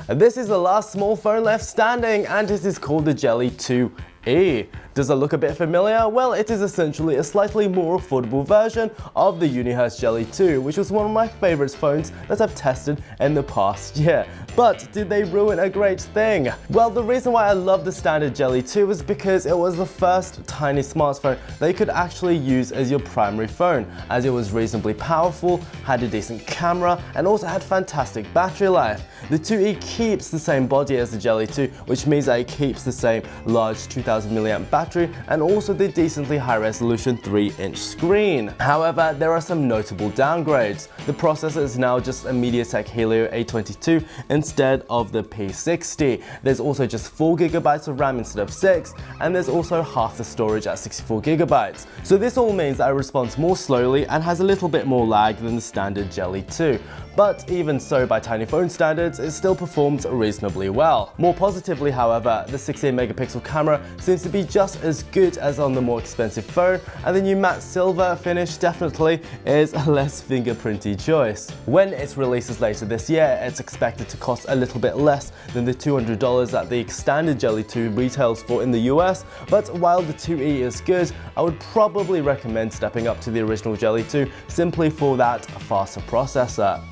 This is the last small phone left standing, and it is called the Jelly 2E. Does it look a bit familiar? Well, it is essentially a slightly more affordable version of the Unihertz Jelly 2, which was one of my favorite phones that I've tested in the past year. But did they ruin a great thing? Well, the reason why I love the standard Jelly 2 was because it was the first tiny smartphone that you could actually use as your primary phone, as it was reasonably powerful, had a decent camera, and also had fantastic battery life. The 2E keeps the same body as the Jelly 2, which means that it keeps the same large 2000 milliamp battery and also the decently high resolution 3-inch screen. However, there are some notable downgrades. The processor is now just a MediaTek Helio A22 instead of the P60. There's also just 4GB of RAM instead of 6, and there's also half the storage at 64GB. So this all means that it responds more slowly and has a little bit more lag than the standard Jelly 2. But even so, by tiny phone standards, it still performs reasonably well. More positively, however, the 68-megapixel camera seems to be just as good as on the more expensive phone, and the new matte silver finish definitely is a less fingerprinty choice. When it releases later this year, it's expected to cost a little bit less than the $200 that the standard Jelly 2 retails for in the US, but while the 2E is good, I would probably recommend stepping up to the original Jelly 2 simply for that faster processor.